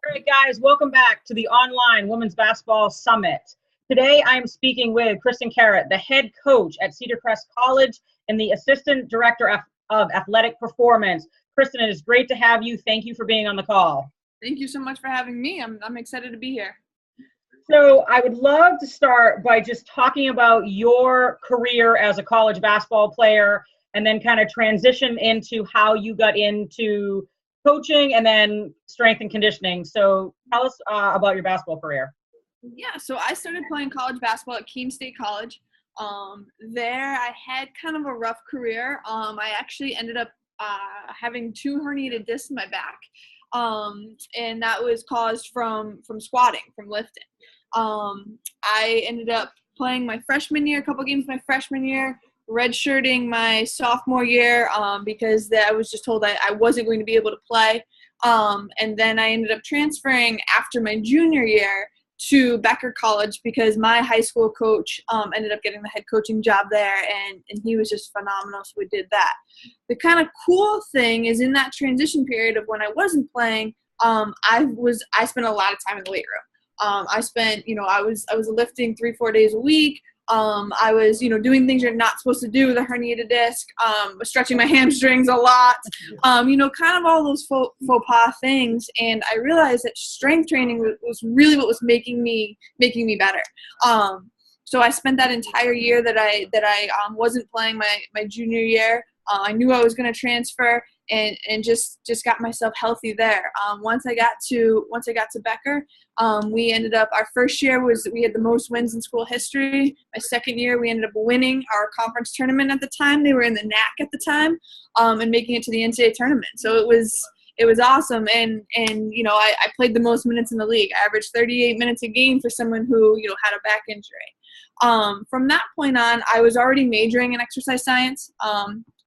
All right, guys, welcome back to the online Women's Basketball Summit. Today, I'm speaking with Kristin Karat, the head coach at Cedar Crest College and the assistant director of athletic performance. Kristin, it is great to have you. Thank you for being on the call. Thank you so much for having me. I'm excited to be here. So I would love to start by just talking about your career as a college basketball player and then kind of transition into how you got into coaching and then strength and conditioning. So tell us about your basketball career. Yeah, so I started playing college basketball at Keene State College. There I had kind of a rough career. I actually ended up having 2 herniated discs in my back, and that was caused from squatting, from lifting. I ended up playing my freshman year, a couple games my freshman year, redshirting my sophomore year because I was just told I wasn't going to be able to play. And then I ended up transferring after my junior year to Becker College because my high school coach ended up getting the head coaching job there, and he was just phenomenal, so we did that. The kind of cool thing is in that transition period of when I wasn't playing, I spent a lot of time in the weight room. I spent, I was lifting 3-4 days a week. I was, doing things you're not supposed to do with a herniated disc, stretching my hamstrings a lot, kind of all those faux pas things. And I realized that strength training was really what was making me better. So I spent that entire year that I wasn't playing my junior year. I knew I was going to transfer and just got myself healthy there. Once I got to Becker, we ended up, our first year we had the most wins in school history. My second year, we ended up winning our conference tournament at the time. They were in the NAC at the time, and making it to the NCAA tournament. So it was awesome. And I played the most minutes in the league. I averaged 38 minutes a game for someone who, had a back injury. From that point on, I was already majoring in exercise science.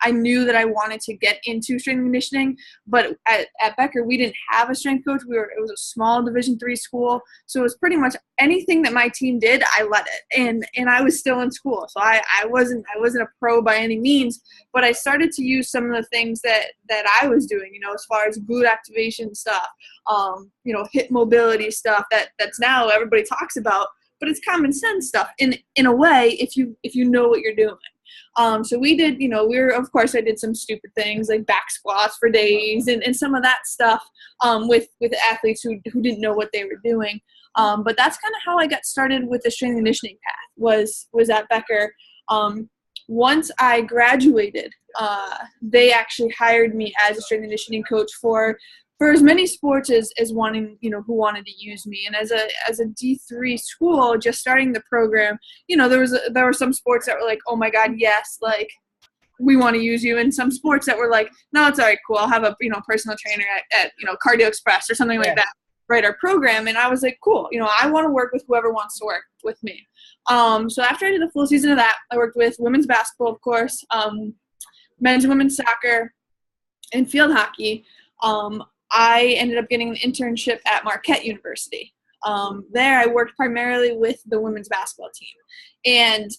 I knew that I wanted to get into strength and conditioning, but at Becker, we didn't have a strength coach. It was a small Division III school, so it was pretty much anything that my team did, I led it, and I was still in school, so I wasn't a pro by any means, but I started to use some of the things that I was doing, as far as glute activation stuff, hip mobility stuff that's now everybody talks about, but it's common sense stuff in a way if you know what you're doing. So we did, of course I did some stupid things like back squats for days and some of that stuff with athletes who didn't know what they were doing. But that's kind of how I got started with the strength and conditioning path was at Becker. Once I graduated, they actually hired me as a strength and conditioning coach for as many sports as wanting, who wanted to use me. And as a D3 school, just starting the program, there were some sports that were like, oh my God, yes, like we want to use you. And some sports that were like, no, it's all right, cool. I'll have a, personal trainer at Cardio Express or something like that, write our program. And I was like, cool, I want to work with whoever wants to work with me. So after I did the full season of that, I worked with women's basketball, of course, men's and women's soccer, and field hockey. I ended up getting an internship at Marquette University. There I worked primarily with the women's basketball team. And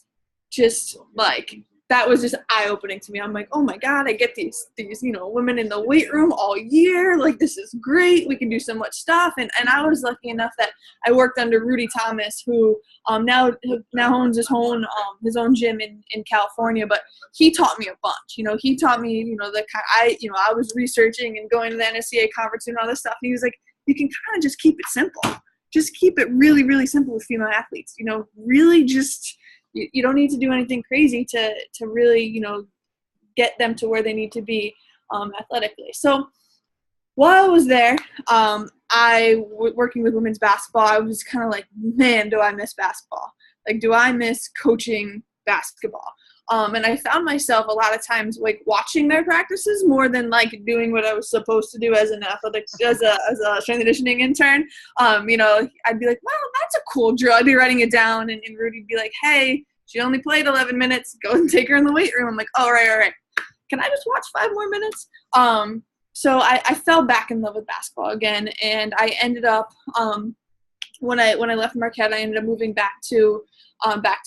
just like, that was just eye-opening to me. I'm like, oh my God, I get these women in the weight room all year. Like, this is great. We can do so much stuff. And I was lucky enough that I worked under Rudy Thomas, who now owns his own gym in California. But he taught me a bunch. He taught me, I was researching and going to the NSCA conference and all this stuff. And he was like, you can kind of just keep it simple. Just keep it really, really simple with female athletes. Really just – you don't need to do anything crazy to really, get them to where they need to be athletically. So while I was there, working with women's basketball, I was kind of like, man, do I miss basketball? Like, do I miss coaching basketball? And I found myself a lot of times like watching their practices more than like doing what I was supposed to do as an athletics, as a strength and conditioning intern. I'd be like, well, that's a cool drill. I'd be writing it down, and Rudy'd be like, hey, she only played 11 minutes. Go and take her in the weight room. I'm like, all right. Can I just watch 5 more minutes? So I fell back in love with basketball again, and I ended up when I left Marquette, I ended up moving back to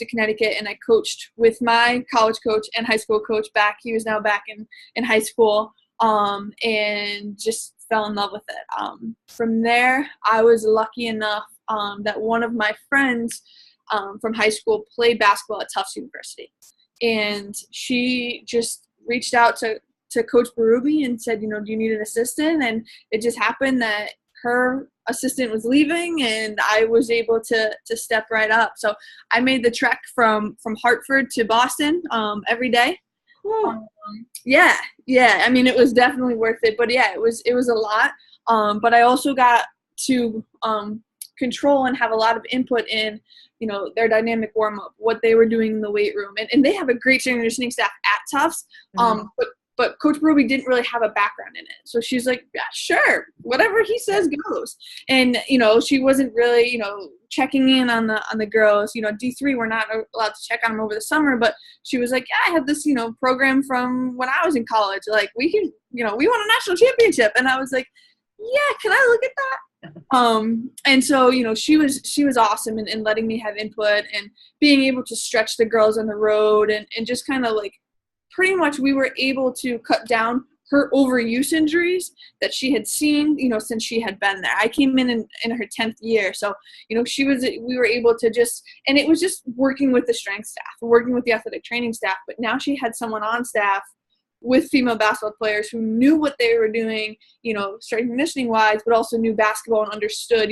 Connecticut, and I coached with my college coach and high school coach back. He was now back in high school, and just fell in love with it. From there, I was lucky enough that one of my friends from high school played basketball at Tufts University. And she just reached out to Coach Berube and said, do you need an assistant? And it just happened that her assistant was leaving and I was able to step right up. So I made the trek from Hartford to Boston every day. Yeah. I mean, it was definitely worth it, but yeah, it was a lot. But I also got to control and have a lot of input in, their dynamic warm up, what they were doing in the weight room. And they have a great strength and conditioning staff at Tufts. But Coach Berube didn't really have a background in it. So she's like, yeah, sure, whatever he says goes. And, she wasn't really, checking in on the girls. D3, we're not allowed to check on them over the summer, but she was like, yeah, I have this, program from when I was in college. Like, we can, we won a national championship. And I was like, yeah, can I look at that? And so, she was awesome in letting me have input and being able to stretch the girls on the road and just kind of like, pretty much we were able to cut down her overuse injuries that she had seen, since she had been there. I came in her 10th year. So, we were able to and it was just working with the strength staff, working with the athletic training staff. But now she had someone on staff with female basketball players who knew what they were doing, strength and conditioning wise, but also knew basketball and understood,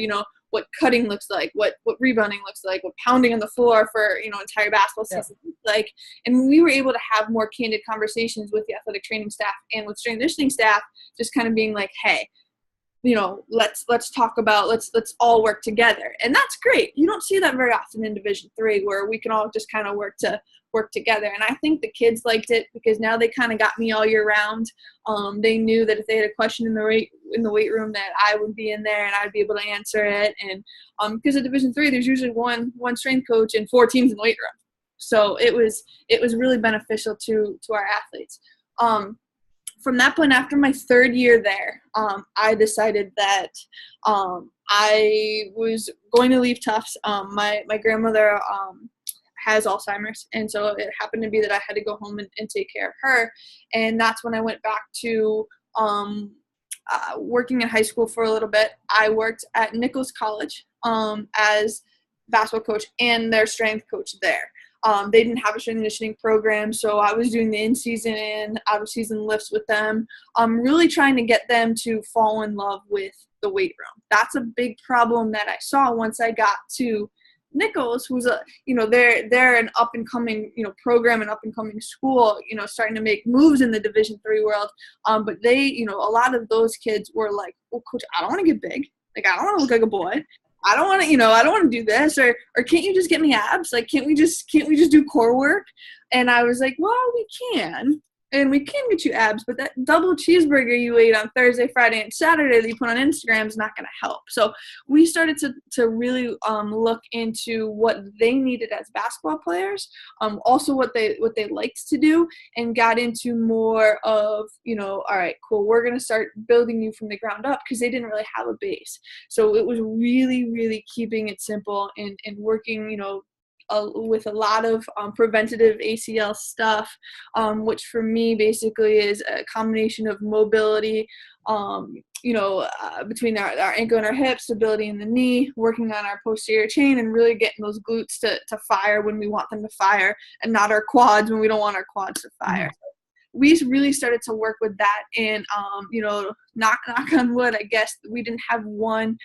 what cutting looks like, what rebounding looks like, what pounding on the floor for, entire basketball season looks like. And we were able to have more candid conversations with the athletic training staff and with strength and conditioning staff, just kind of being like, hey, let's talk about, let's all work together. And that's great. You don't see that very often in Division III where we can all just kind of work together. And I think the kids liked it because now they kind of got me all year round. They knew that if they had a question in the weight room that I would be in there and I'd be able to answer it. And because at Division III, there's usually one strength coach and 4 teams in the weight room. So it was really beneficial to our athletes. From that point, after my 3rd year there, I decided that I was going to leave Tufts. My grandmother has Alzheimer's, and so it happened to be that I had to go home and take care of her. And that's when I went back to working in high school for a little bit. I worked at Nichols College as basketball coach and their strength coach there. They didn't have a strength and conditioning program, so I was doing the in-season and out-of-season lifts with them, really trying to get them to fall in love with the weight room. That's a big problem that I saw once I got to Nichols, who's they're an up-and-coming, program and up-and-coming school, starting to make moves in the Division III world. But they, a lot of those kids were like, well, coach, I don't want to get big. Like, I don't want to look like a boy. I don't want to, I don't want to do this, or can't you just get me abs? Like, can't we just do core work? And I was like, well, we can. And we can get you abs, but that double cheeseburger you ate on Thursday, Friday, and Saturday that you put on Instagram is not going to help. So we started to really look into what they needed as basketball players, also what they liked to do, and got into more of, all right, cool, we're going to start building you from the ground up, because they didn't really have a base. So it was really, really keeping it simple and working, with a lot of preventative ACL stuff, which for me basically is a combination of mobility, between our ankle and our hips, stability in the knee, working on our posterior chain, and really getting those glutes to fire when we want them to fire, and not our quads when we don't want our quads to fire. We really started to work with that, and knock on wood, I guess we didn't have one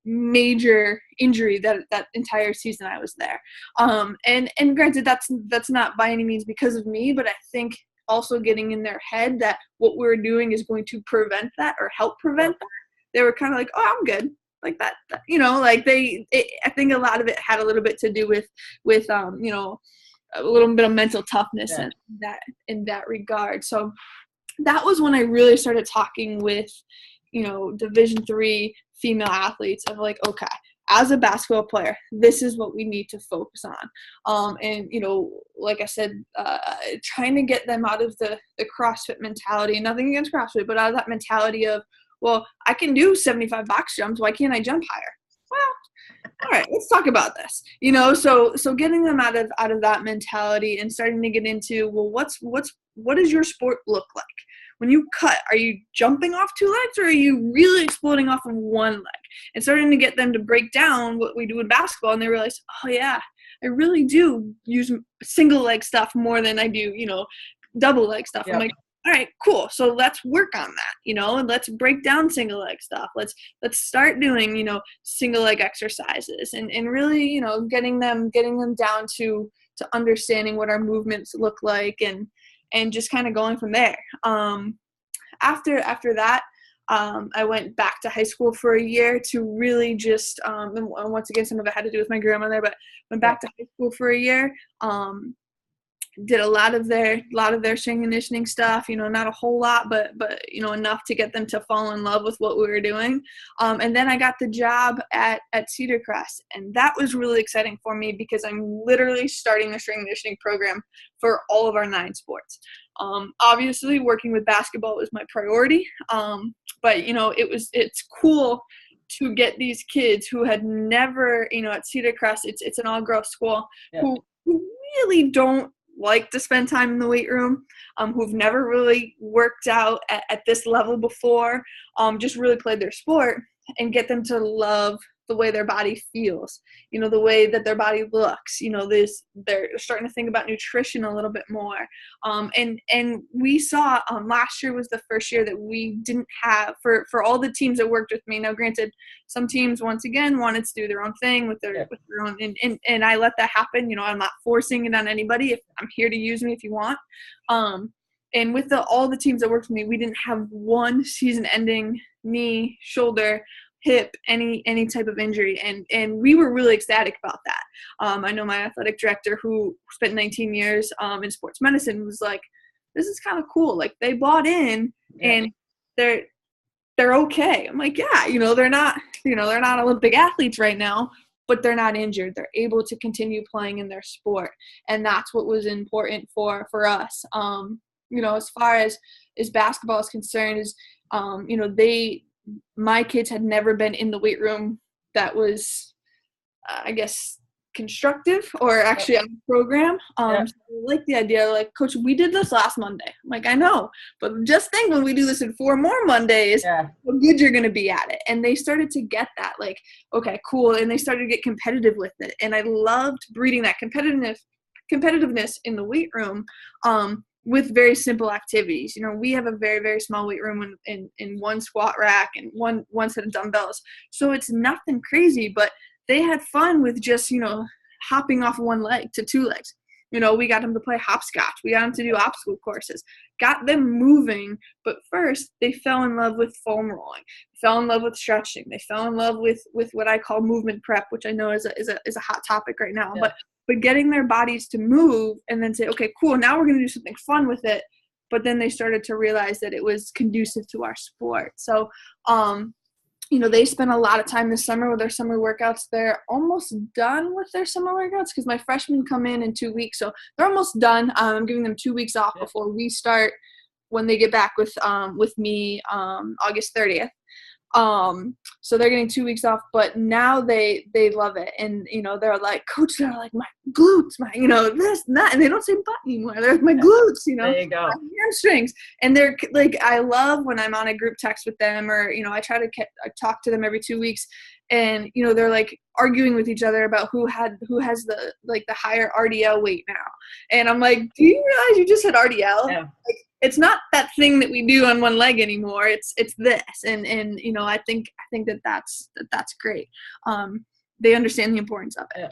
major injury that entire season I was there. And granted, that's not by any means because of me, but I think also getting in their head that what we're doing is going to prevent that or help prevent that. They were kind of like, oh, I'm good. Like that, I think a lot of it had a little bit to do with a little bit of mental toughness in that regard. So that was when I really started talking with, Division III female athletes of like, okay, as a basketball player, this is what we need to focus on. And, like I said, trying to get them out of the CrossFit mentality, nothing against CrossFit, but out of that mentality of, well, I can do 75 box jumps. Why can't I jump higher? Well, all right, let's talk about this. So getting them out of that mentality and starting to get into, well, what does your sport look like? when you cut, are you jumping off 2 legs or are you really exploding off of 1 leg? And starting to get them to break down what we do in basketball, and they realize, oh yeah, I really do use single leg stuff more than I do, double leg stuff. Yep. I'm like, all right, cool. So let's work on that, and let's break down single leg stuff. Let's start doing, single leg exercises and really, getting them down to understanding what our movements look like and just kind of going from there. After that, I went back to high school for a year to really just, and once again, some of it had to do with my grandmother, but went back to high school for a year. Did a lot of their strength and conditioning stuff, not a whole lot, but enough to get them to fall in love with what we were doing. And then I got the job at Cedar Crest, and that was really exciting for me because I'm literally starting the strength and conditioning program for all of our 9 sports. Obviously working with basketball was my priority. But it's cool to get these kids who had never, at Cedar Crest, it's an all-girls school, yeah, who really don't like to spend time in the weight room, who've never really worked out at this level before, just really played their sport, and get them to love the way their body feels, the way that their body looks, they're starting to think about nutrition a little bit more. And we saw last year was the first year that we didn't have for all the teams that worked with me. Now, granted, some teams once again wanted to do their own thing with their own, and I let that happen. I'm not forcing it on anybody. If I'm here to use me if you want. And with all the teams that worked with me, we didn't have one season-ending knee, shoulder, hip, any type of injury, and we were really ecstatic about that. I know my athletic director, who spent 19 years in sports medicine, was like, this is kind of cool. Like, they bought in, and they're okay. I'm like, yeah, they're not Olympic athletes right now, but they're not injured. They're able to continue playing in their sport, and that's what was important for us. As far as basketball is concerned, is my kids had never been in the weight room that was, I guess, constructive or actually on the program. So I like the idea, like, Coach, we did this last Monday. I'm like, I know, but just think when we do this in 4 more Mondays, how good you're going to be at it. And they started to get that, like, okay, cool. And they started to get competitive with it. And I loved breeding that competitiveness in the weight room. With very simple activities. We have a very, very small weight room in one squat rack and one set of dumbbells. So it's nothing crazy, but they had fun with just, hopping off 1 leg to 2 legs. We got them to play hopscotch. We got them to do obstacle courses, got them moving. But first, they fell in love with foam rolling, fell in love with stretching. They fell in love with what I call movement prep, which I know is a hot topic right now. Yeah. But getting their bodies to move and then say, okay, cool, now we're going to do something fun with it. But then they started to realize that it was conducive to our sport. So, they spent a lot of time this summer with their summer workouts. They're almost done with their summer workouts because my freshmen come in 2 weeks. So they're almost done. I'm giving them 2 weeks off before we start when they get back with me August 30th. So they're getting 2 weeks off, but now they love it. And, they're like, Coach, they're like, my glutes, my, this and that. And they don't say butt anymore. They're like, my glutes, there you go. My hamstrings. And they're like, I love when I'm on a group text with them, or, I try to talk to them every 2 weeks, and, they're like arguing with each other about who has the higher RDL weight now. And I'm like, do you realize you just had RDL? Yeah. Like, it's not that thing that we do on 1 leg anymore. It's this. And I think that's great. They understand the importance of it.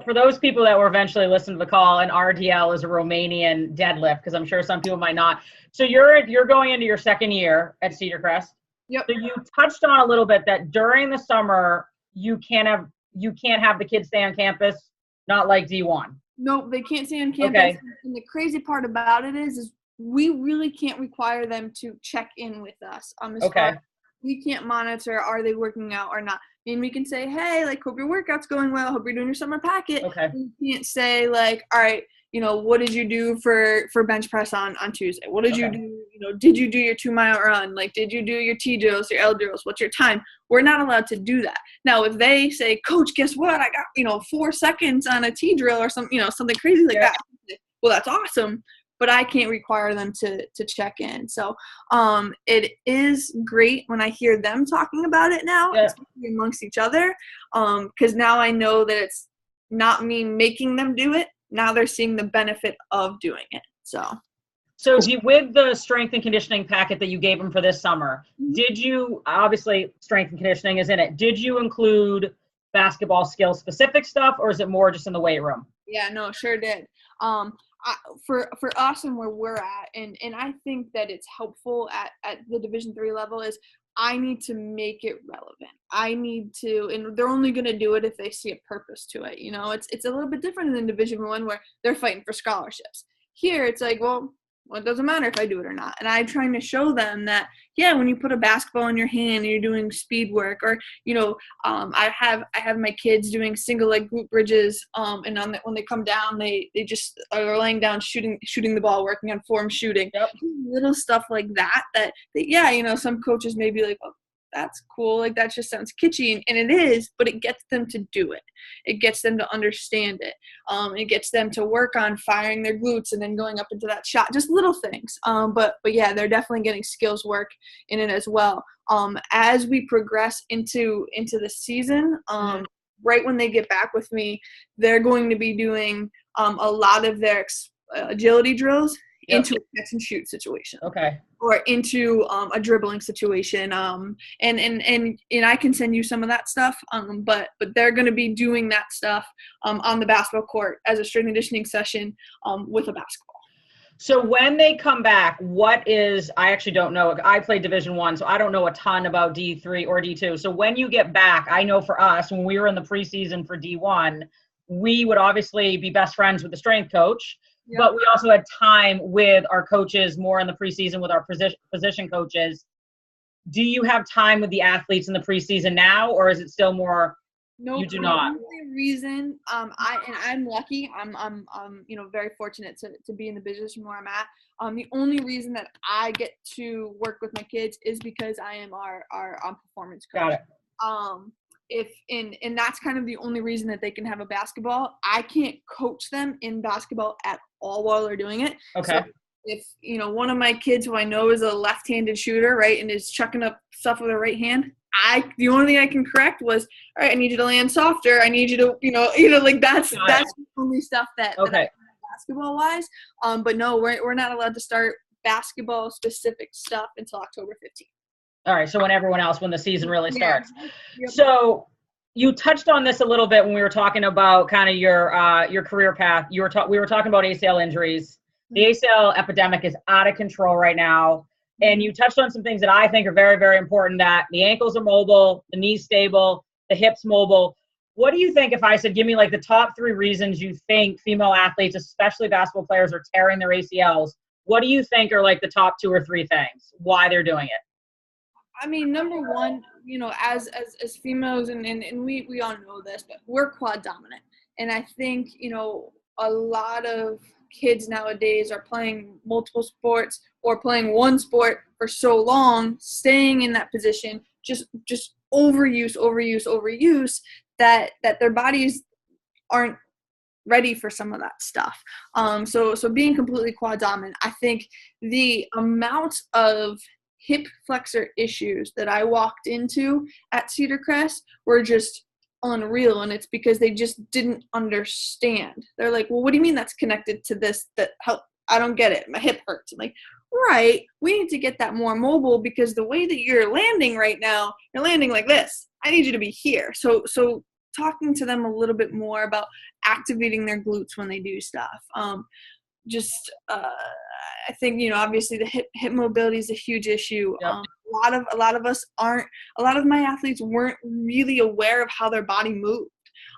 For those people that will eventually listen to the call, an RDL is a Romanian deadlift, because I'm sure some people might not. So you're going into your 2nd year at Cedar Crest. Yep. So you touched on a little bit that during the summer you can't have the kids stay on campus, not like D1. No, they can't stay on campus. Okay. And the crazy part about it is we really can't require them to check in with us. We can't monitor, are they working out or not. I mean, we can say, hey, like, hope your workout's going well. Hope you're doing your summer packet. Okay. We can't say, like, all right, what did you do for bench press on Tuesday? What did you do? Did you do your 2-mile run? Like, did you do your T drills, your L drills? What's your time? We're not allowed to do that. Now, if they say, Coach, guess what? I got, 4 seconds on a T drill or something, something crazy like that. Well, that's awesome. but I can't require them to check in. So it is great when I hear them talking about it now, especially amongst each other, because now I know that it's not me making them do it. Now they're seeing the benefit of doing it. So with the strength and conditioning packet that you gave them for this summer, did you, obviously strength and conditioning is in it, did you include basketball skill specific stuff, or is it more just in the weight room? Yeah, no, sure did. For us and where we're at, and I think that it's helpful at the Division III level, is I need to make it relevant. I need to, and they're only going to do it if they see a purpose to it. You know, it's a little bit different than Division I where they're fighting for scholarships. Here, it's like, well, it doesn't matter if I do it or not. And I'm trying to show them that, yeah, when you put a basketball in your hand and you're doing speed work, or, you know, I have my kids doing single leg glute bridges, and when they come down, they just are laying down shooting the ball, working on form shooting. Little stuff like that, yeah, you know, some coaches may be like, oh, that's cool, like that just sounds kitschy, and it is, but it gets them to do it. It gets them to understand it. It gets them to work on firing their glutes and then going up into that shot, just little things. But yeah, they're definitely getting skills work in it as well. As we progress into the season, right when they get back with me, they're going to be doing a lot of their agility drills into a catch and shoot situation. Or into a dribbling situation. And I can send you some of that stuff. But they're going to be doing that stuff on the basketball court as a strength and conditioning session with a basketball. So when they come back, I actually don't know. I played Division I, so I don't know a ton about D3 or D2. So when you get back, I know for us, when we were in the preseason for D1, we would obviously be best friends with the strength coach. But we also had time with our coaches more in the preseason with our position coaches. Do you have time with the athletes in the preseason now, or is it still more? No, you do not. The only reason I'm lucky. I'm you know, very fortunate to be in the position where I'm at. The only reason that I get to work with my kids is because I am our performance coach. Got it. And that's kind of the only reason that they can have a basketball. I can't coach them in basketball at all while they're doing it. So if, you know, one of my kids who I know is a left-handed shooter, right, and is chucking up stuff with her right hand, the only thing I can correct was, all right, I need you to land softer. I need you to, you know, like that's the only stuff that basketball wise. But no, we're not allowed to start basketball specific stuff until October 15th. All right, so when the season really starts. So you touched on this a little bit when we were talking about kind of your career path. We were talking about ACL injuries. The ACL epidemic is out of control right now, and you touched on some things that I think are very, very important, that the ankles are mobile, the knees stable, the hips mobile. What do you think if I said, give me like the top 3 reasons you think female athletes, especially basketball players, are tearing their ACLs? What do you think are like the top 2 or 3 things why they're doing it? I mean, number one, you know, as females, and we all know this, but we're quad dominant. And I think, you know, a lot of kids nowadays are playing multiple sports or playing one sport for so long, staying in that position, just overuse that their bodies aren't ready for some of that stuff. So being completely quad dominant, I think the amount of hip flexor issues that I walked into at Cedar Crest were just unreal, and it's because they just didn't understand. They're like, well, what do you mean that's connected to this? I don't get it. My hip hurts. I'm like, right, we need to get that more mobile, because the way that you're landing right now, you're landing like this. I need you to be here. So talking to them a little bit more about activating their glutes when they do stuff. I think, you know, obviously the hip mobility is a huge issue. A lot of my athletes weren't really aware of how their body moved.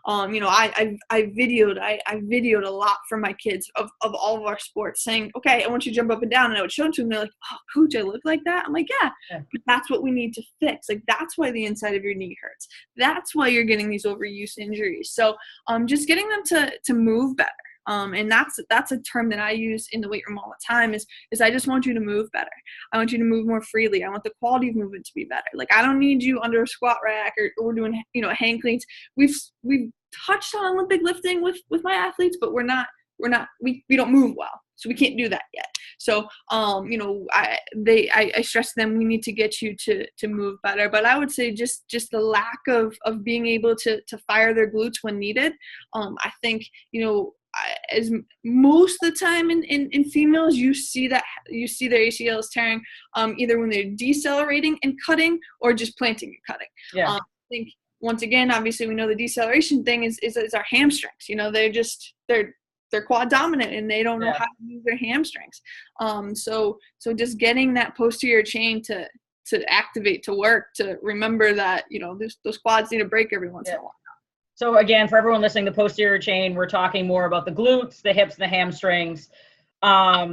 You know, I videoed a lot for my kids of all of our sports, saying, okay, I want you to jump up and down, and I would show them to them. They're like, oh, coach, I look like that? I'm like, yeah, but that's what we need to fix. Like, that's why the inside of your knee hurts. That's why you're getting these overuse injuries. So just getting them to move better. And that's a term that I use in the weight room all the time is I just want you to move better. I want you to move more freely. I want the quality of movement to be better. Like, I don't need you under a squat rack or doing, you know, hang cleans. We've touched on Olympic lifting with my athletes, but we don't move well. So we can't do that yet. So, I stress them, we need to get you to move better. But I would say just the lack of being able to fire their glutes when needed. I think, as most of the time in females, you see their ACLs tearing, either when they're decelerating and cutting or just planting and cutting. Yeah. I think once again, obviously we know the deceleration thing is our hamstrings. They're quad dominant and they don't know how to use their hamstrings. So just getting that posterior chain to activate, to work, to remember that, those quads need a break every once in a while. So again, for everyone listening, the posterior chain, we're talking more about the glutes, the hips, the hamstrings. So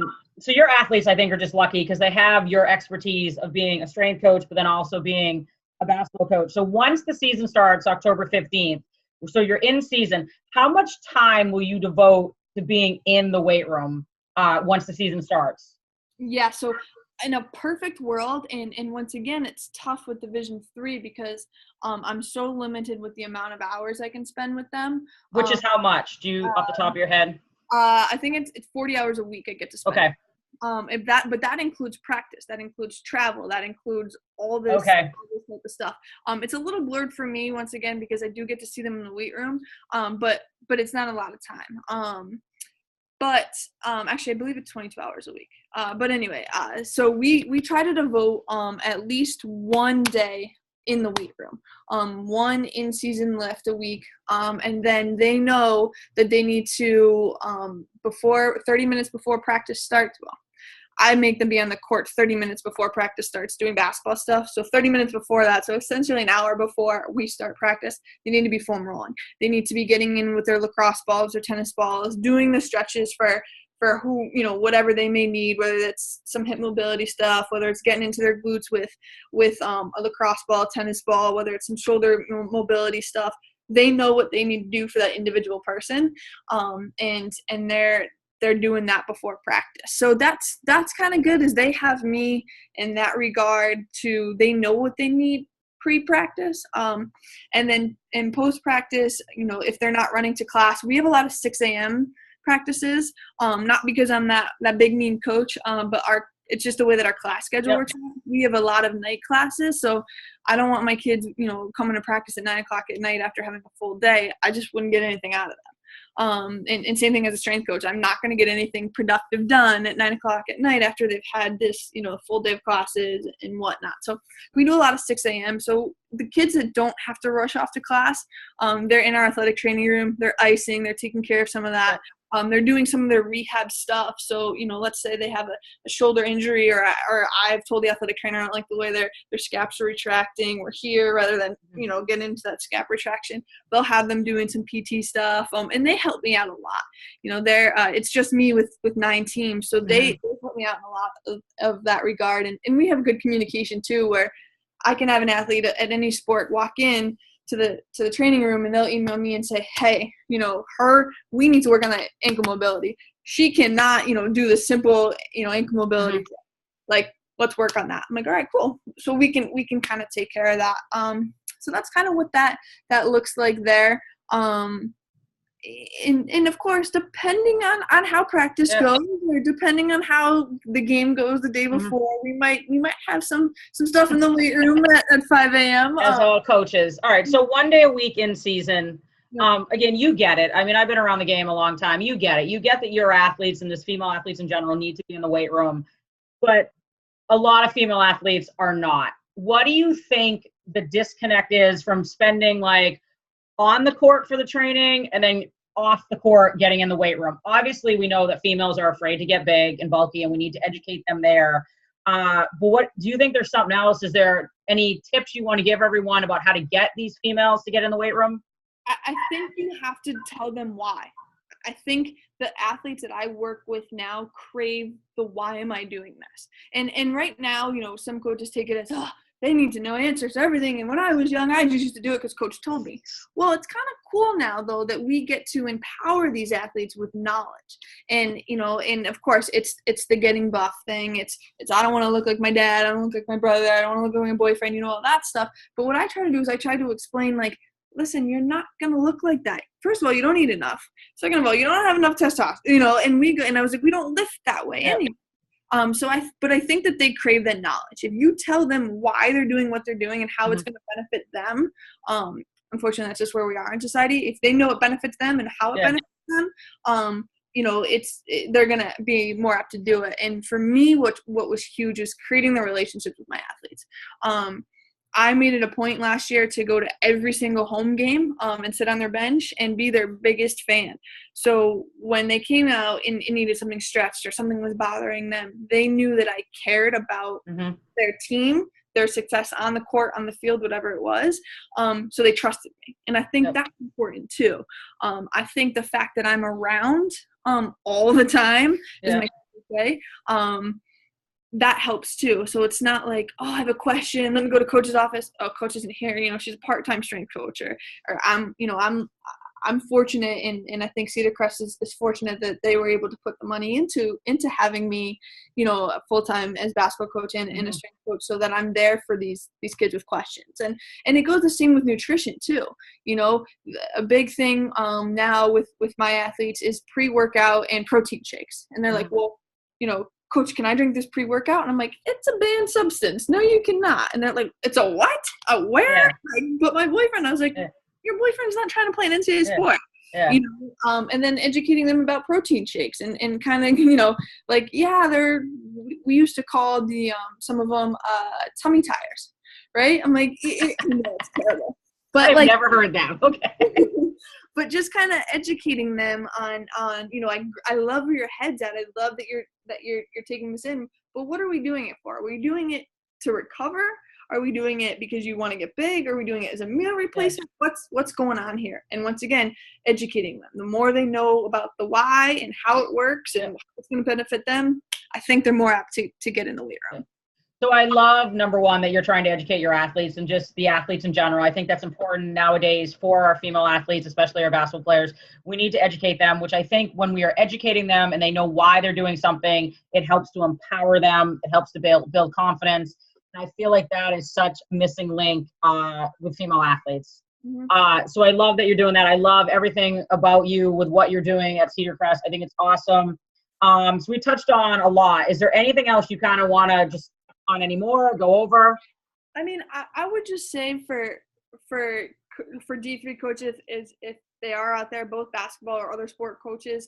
your athletes, I think, are just lucky because they have your expertise of being a strength coach, but then also being a basketball coach. So once the season starts, October 15th, so you're in season, how much time will you devote to being in the weight room once the season starts? Yeah, so in a perfect world, and once again, it's tough with Division III because I'm so limited with the amount of hours I can spend with them. Which is how much? Do you, off the top of your head? I think it's 40 hours a week I get to spend. Okay. But that includes practice, that includes travel, that includes all this type of stuff. It's a little blurred for me once again because I do get to see them in the weight room, but it's not a lot of time. But actually, I believe it's 22 hours a week. But anyway, so we try to devote at least one day in the weight room, one in-season lift a week, and then they know that they need to, 30 minutes before practice starts, I make them be on the court 30 minutes before practice starts doing basketball stuff. So 30 minutes before that, so essentially an hour before we start practice, they need to be foam rolling. They need to be getting in with their lacrosse balls or tennis balls, doing the stretches for who, whatever they may need, whether it's some hip mobility stuff, whether it's getting into their glutes with a lacrosse ball, tennis ball, whether it's some shoulder mobility stuff. They know what they need to do for that individual person. And they're doing that before practice. So that's kind of good, is they have me in that regard they know what they need pre-practice. And then in post-practice, if they're not running to class, we have a lot of 6 a.m. practices, not because I'm that big mean coach, but it's just the way that our class schedule works. We have a lot of night classes, so I don't want my kids, coming to practice at 9 o'clock at night after having a full day. I just wouldn't get anything out of them. And same thing as a strength coach. I'm not going to get anything productive done at 9 o'clock at night after they've had this, full day of classes and whatnot. So we do a lot of 6 a.m. So the kids that don't have to rush off to class, they're in our athletic training room. They're icing. They're taking care of some of that. They're doing some of their rehab stuff. So, let's say they have a shoulder injury, or I've told the athletic trainer I don't like the way their scaps are retracting. We're here rather than, get into that scap retraction. They'll have them doing some PT stuff. And they help me out a lot. It's just me with 9 teams. So they help me out in a lot of that regard. And we have good communication too, where I can have an athlete at any sport walk in to the training room and they'll email me and say, hey, we need to work on that ankle mobility. She cannot, do the simple, ankle mobility. Like, let's work on that. I'm like, all right, cool. So we can kind of take care of that. So that's kind of what that looks like there. And of course, depending on how practice goes, or depending on how the game goes the day before, we might have some stuff in the weight room at 5 a.m. As all coaches. All right. So one day a week in season. Again, you get it. I mean, I've been around the game a long time. You get it. You get that your athletes and just female athletes in general need to be in the weight room, but a lot of female athletes are not. What do you think the disconnect is from spending on the court for the training and then off the court getting in the weight room? Obviously, we know that females are afraid to get big and bulky, and we need to educate them there. But what do you think? There's something else? Is there any tips you want to give everyone about how to get these females to get in the weight room? I think you have to tell them why. I think the athletes that I work with now crave the why am I doing this? And right now, some coaches take it as, they need to know answers to everything. And when I was young, I just used to do it because coach told me. Well, it's kind of cool now, though, that we get to empower these athletes with knowledge. And, and of course, it's the getting buff thing. It's I don't want to look like my dad. I don't look like my brother. I don't want to look like my boyfriend, all that stuff. But what I try to do is I try to explain, listen, you're not going to look like that. First of all, you don't eat enough. Second of all, you don't have enough testosterone, and I was like, we don't lift that way anyway. But I think that they crave that knowledge. If you tell them why they're doing what they're doing and how it's going to benefit them, unfortunately, that's just where we are in society. If they know it benefits them and how it benefits them, they're going to be more apt to do it. And for me, what was huge is creating the relationships with my athletes. I made it a point last year to go to every single home game and sit on their bench and be their biggest fan. So when they came out and needed something stretched or something was bothering them, they knew that I cared about their team, their success on the court, on the field, whatever it was. So they trusted me. And I think that's important too. I think the fact that I'm around all the time is my way. That helps too. So it's not like, oh, I have a question, let me go to coach's office. Oh, coach isn't here. She's a part-time strength coach, or I'm fortunate, and I think Cedar Crest is fortunate that they were able to put the money into having me, full-time as basketball coach and a strength coach, so that I'm there for these kids with questions. And it goes the same with nutrition too. A big thing now with my athletes is pre-workout and protein shakes. And they're like, well, coach, can I drink this pre-workout? And I'm like, it's a banned substance. No, you cannot. And they're like, it's a what? A where? But my boyfriend, I was like, your boyfriend's not trying to play an NCAA sport. Yeah. And then educating them about protein shakes and kind of, we used to call some of them tummy tires, right? I'm like, it's terrible. But I've never heard that. Okay. But just kind of educating them on I love where your head's at. I love that you're taking this in. But what are we doing it for? Are we doing it to recover? Are we doing it because you want to get big? Are we doing it as a meal replacement? What's going on here? And once again, educating them. The more they know about the why and how it works and what's going to benefit them, I think they're more apt to get in the weight room. So I love, number one, that you're trying to educate your athletes and just the athletes in general. I think that's important nowadays for our female athletes, especially our basketball players. We need to educate them, which I think when we are educating them and they know why they're doing something, it helps to empower them. It helps to build confidence. And I feel like that is such a missing link with female athletes. So I love that you're doing that. I love everything about you with what you're doing at Cedar Crest. I think it's awesome. So we touched on a lot. Is there anything else you kind of want to just on any more, go over? I mean, I would just say for D3 coaches, is if they are out there, both basketball or other sport coaches,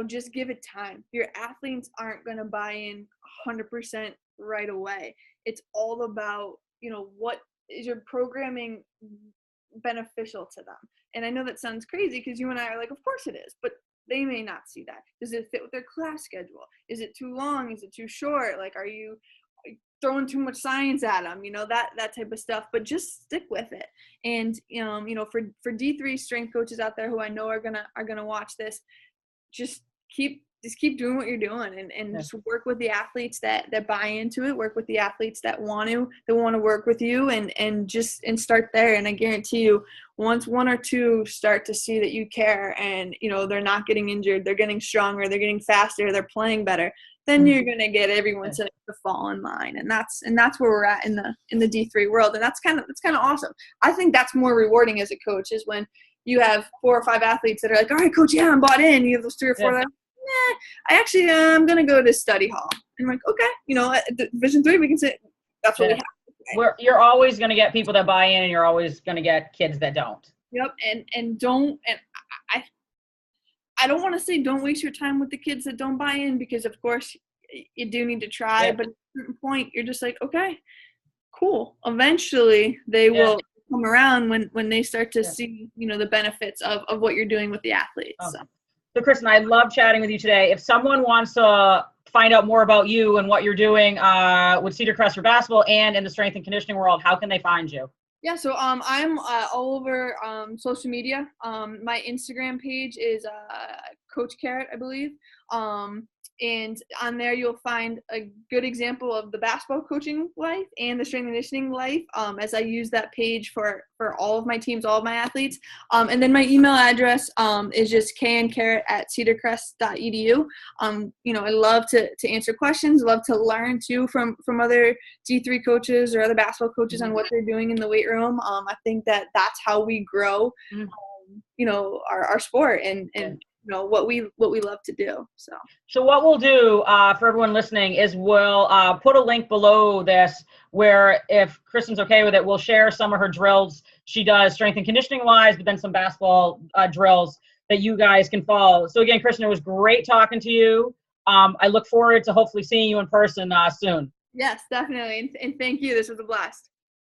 just give it time. Your athletes aren't going to buy in 100% right away. It's all about, what is your programming beneficial to them? And I know that sounds crazy because you and I are like, of course it is, but they may not see that. Does it fit with their class schedule? Is it too long? Is it too short? Like, are you throwing too much science at them? That type of stuff. But just stick with it. And for D3 strength coaches out there who I know are gonna watch this, just keep doing what you're doing and just work with the athletes that buy into it. Work with the athletes that want to work with you and start there. And I guarantee you, once one or two start to see that you care and they're not getting injured, they're getting stronger, they're getting faster, they're playing better, then you're gonna get everyone to fall in line. And that's where we're at in the D3 world. And that's kind of awesome. I think that's more rewarding as a coach is when you have 4 or 5 athletes that are like, all right, coach, I'm bought in. You have those 3 or 4 that I actually I'm gonna go to study hall. And I'm like, okay, at Division 3 we can say that's what we have. You're always gonna get people that buy in, and you're always gonna get kids that don't. Yep, I don't want to say don't waste your time with the kids that don't buy in, because of course you do need to try, but at a certain point you're just like, okay, cool. Eventually they will come around when they start to see the benefits of what you're doing with the athletes. So Kristin, I love chatting with you today. If someone wants to find out more about you and what you're doing with Cedar Crest for basketball and in the strength and conditioning world, how can they find you? Yeah, so I'm all over social media. My Instagram page is Coach Karat, I believe. And on there, you'll find a good example of the basketball coaching life and the strength and conditioning life, as I use that page for all of my teams, all of my athletes. And then my email address is just knkarat@cedarcrest.edu. I love to answer questions, love to learn too from other D3 coaches or other basketball coaches on what they're doing in the weight room. I think that's how we grow, our sport and what we love to do. So what we'll do for everyone listening is we'll put a link below this where, if Kristin's okay with it, we'll share some of her drills she does strength and conditioning wise, but then some basketball drills that you guys can follow. So again, Kristin, it was great talking to you. I look forward to hopefully seeing you in person soon. Yes, definitely. And thank you. This was a blast.